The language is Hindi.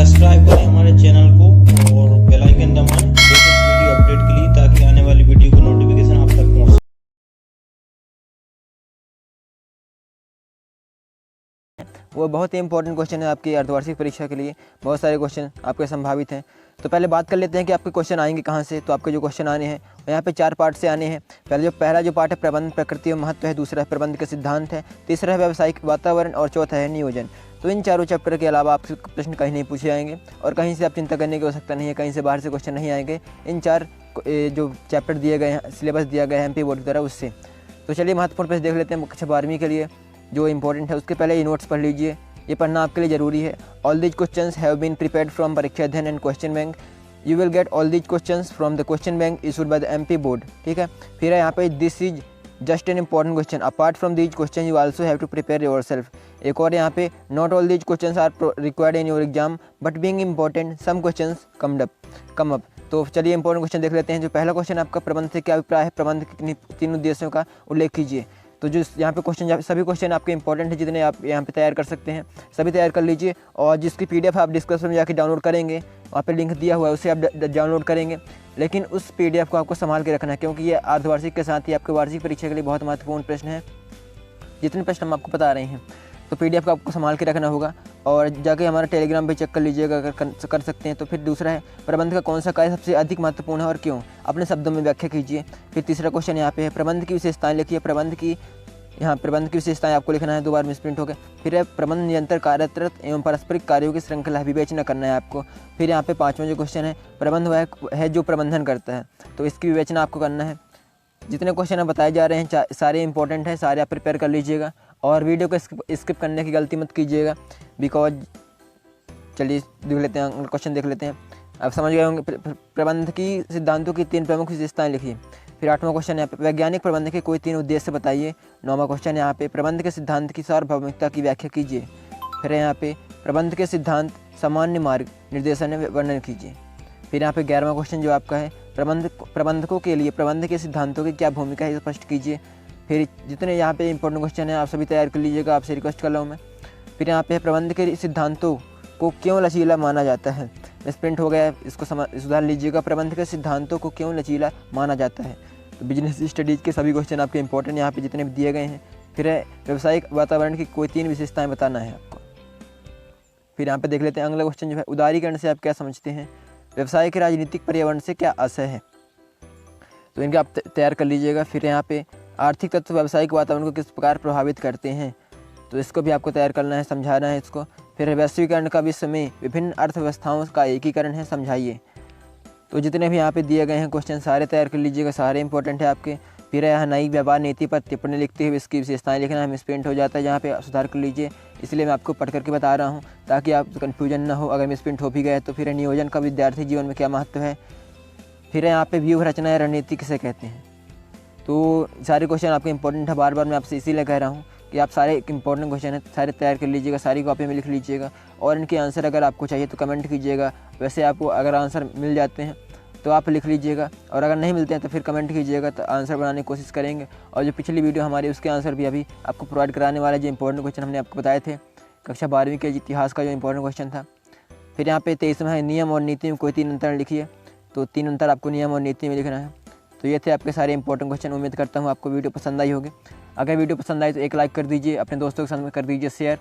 सब्सक्राइब करें हमारे चैनल को और बेल आइकन दबाएं लेटेस्ट वीडियो अपडेट के लिए, ताकि आने वाली वीडियो का नोटिफिकेशन आप तक पहुंचे। वो बहुत ही इंपॉर्टेंट क्वेश्चन है आपकी अर्धवार्षिक परीक्षा के लिए। बहुत सारे क्वेश्चन आपके संभावित हैं। तो पहले बात कर लेते हैं कि आपके क्वेश्चन आएंगे कहाँ से। तो आपके जो क्वेश्चन आने हैं वो यहाँ पे 4 पार्ट से आने हैं। पहला जो पार्ट है प्रबंध, प्रकृति और महत्व है। दूसरा है प्रबंध के सिद्धांत है। तीसरा है व्यावसायिक वातावरण और चौथा है नियोजन। तो इन चारों चैप्टर के अलावा आपसे प्रश्न कहीं नहीं पूछे जाएंगे और कहीं से आप चिंता करने की आवश्यकता नहीं है, कहीं से बाहर से क्वेश्चन नहीं आएंगे। इन 4 जो चैप्टर दिए गए हैं, सिलेबस दिया गया है एमपी बोर्ड की तरफ, उससे। तो चलिए महत्वपूर्ण प्रश्न देख लेते हैं कक्षा 12वीं के लिए जो इंपॉर्टेंट है। उसके पहले ये नोट्स पढ़ लीजिए, ये पढ़ना आपके लिए ज़रूरी है। All these questions have been prepared from Pariksha Adhyayan and question bank. You will get all these questions from the question bank issued by the MP board. ठीक है। फिर है यहाँ पे this is just an important question, apart from these question you also have to prepare yourself. एक और यहाँ पे not all these questions are required in your exam but being important some questions come up. तो चलिए इंपॉर्टेंट क्वेश्चन देख लेते हैं। जो पहला क्वेश्चन आपका प्रबंध से क्या अभिप्राय है, प्रबंध के 3 उद्देश्यों का उल्लेख कीजिए। तो जो यहाँ पे क्वेश्चन, सभी क्वेश्चन आपके इंपॉर्टेंट है, जितने आप यहाँ पे तैयार कर सकते हैं सभी तैयार कर लीजिए। और जिसकी पीडीएफ आप डिस्क्रिप्शन में जाके डाउनलोड करेंगे, वहाँ पे लिंक दिया हुआ है, उससे आप डाउनलोड करेंगे। लेकिन उस पीडीएफ को आपको संभाल के रखना है, क्योंकि ये अर्धवार्षिक के साथ ही आपके वार्षिक परीक्षा के लिए बहुत महत्वपूर्ण प्रश्न है। जितने प्रश्न हम आपको बता रहे हैं, तो पीडीएफ को आपको संभाल के रखना होगा। और जाके हमारा टेलीग्राम पे चेक कर लीजिएगा अगर कर सकते हैं तो। फिर दूसरा है प्रबंध का कौन सा कार्य सबसे अधिक महत्वपूर्ण है और क्यों, अपने शब्दों में व्याख्या कीजिए। फिर तीसरा क्वेश्चन यहाँ पे है प्रबंध की विशेषताएं लिखिए। प्रबंध की विशेषताएं आपको लिखना है, 2 बार मिसप्रिंट हो गए। फिर है प्रबंध नियंत्रण कार्यरत एवं पारस्परिक कार्यों की श्रृंखला विवेचना करना है आपको। फिर यहाँ पे 5वां जो क्वेश्चन है प्रबंध वह है जो प्रबंधन करता है, तो इसकी विवेचना आपको करना है। जितने क्वेश्चन अब बताए जा रहे हैं सारे इंपॉर्टेंट हैं, सारे आप प्रिपेयर कर लीजिएगा। और वीडियो को स्किप करने की गलती मत कीजिएगा, बिकॉज चलिए देख लेते हैं क्वेश्चन देख लेते हैं। आप समझ गए होंगे। प्रबंध की सिद्धांतों की 3 प्रमुख विशेषताएं लिखिए। फिर 8वां क्वेश्चन यहाँ पे वैज्ञानिक प्रबंध के कोई 3 उद्देश्य बताइए। 9वां क्वेश्चन यहाँ पे प्रबंध के सिद्धांत की सार्वभौमिकता की व्याख्या कीजिए। फिर यहाँ पे प्रबंध के सिद्धांत सामान्य मार्ग निर्देशन में वर्णन कीजिए। फिर यहाँ पे 11वां क्वेश्चन जो आपका है प्रबंधकों के लिए प्रबंध के सिद्धांतों की क्या भूमिका है, स्पष्ट कीजिए। फिर जितने यहाँ पे इंपॉर्टेंट क्वेश्चन हैं आप सभी तैयार कर लीजिएगा, आपसे रिक्वेस्ट कर रहा हूँ मैं। फिर यहाँ पे प्रबंध के सिद्धांतों को क्यों लचीला माना जाता है, मिसप्रिंट हो गया है, इसको सुधार लीजिएगा। प्रबंध के सिद्धांतों को क्यों लचीला माना जाता है। तो बिजनेस स्टडीज़ के सभी क्वेश्चन आपके इंपॉर्टेंट यहाँ पे जितने भी दिए गए हैं। फिर है व्यावसायिक वातावरण की कोई 3 विशेषताएं बताना है आपको। फिर यहाँ पे देख लेते हैं अगला क्वेश्चन जो है उदारीकरण से आप क्या समझते हैं, व्यवसाय के राजनीतिक पर्यावरण से क्या आशय है, तो इनके आप तैयार कर लीजिएगा। फिर यहाँ पे आर्थिक तत्व व्यावसायिक वातावरण को किस प्रकार प्रभावित करते हैं, तो इसको भी आपको तैयार करना है, समझाना है इसको। फिर वैश्वीकरण का विश्व में विभिन्न अर्थव्यवस्थाओं का एकीकरण है, समझाइए। तो जितने भी यहाँ पे दिए गए हैं क्वेश्चन सारे तैयार कर लीजिएगा, सारे इंपॉर्टेंट है आपके। फिर यहाँ नई व्यापार नीति पर टिप्पणी लिखते हुए इसकी विशेषताएं लिखना है, मिसप्रिंट हो जाता है, यहाँ पे सुधार कर लीजिए। इसलिए मैं आपको पढ़ करके बता रहा हूँ ताकि आप कन्फ्यूजन ना हो अगर मिसप्रिंट हो भी गए तो। फिर नियोजन का विद्यार्थी जीवन में क्या महत्व है। फिर यहाँ पे व्यूह रचना या रणनीति किसे कहते हैं। तो सारे क्वेश्चन आपके इंपॉर्टेंट है, बार बार मैं आपसे इसीलिए कह रहा हूँ कि आप सारे इंपॉर्टेंट क्वेश्चन हैं सारे तैयार कर लीजिएगा, सारी कॉपी में लिख लीजिएगा। और इनके आंसर अगर आपको चाहिए तो कमेंट कीजिएगा। वैसे आपको अगर आंसर मिल जाते हैं तो आप लिख लीजिएगा, और अगर नहीं मिलते हैं तो फिर कमेंट कीजिएगा, तो आंसर बनाने की कोशिश करेंगे। और जो पिछली वीडियो हमारी उसके आंसर भी अभी आपको प्रोवाइड कराने वाला, जो इंपॉर्टेंट क्वेश्चन हमने आपको बताए थे कक्षा 12वीं के इतिहास का जो इंपॉर्टेंट क्वेश्चन था। फिर यहाँ पे 23वां है नियम और नीति में कोई 3 अंतर लिखिए। तो 3 अंतर आपको नियम और नीति में लिखना है। तो ये थे आपके सारे इंपॉर्टेंट क्वेश्चन। उम्मीद करता हूँ आपको वीडियो पसंद आई होगी। अगर वीडियो पसंद आई तो एक लाइक कर दीजिए, अपने दोस्तों के साथ में कर दीजिए शेयर।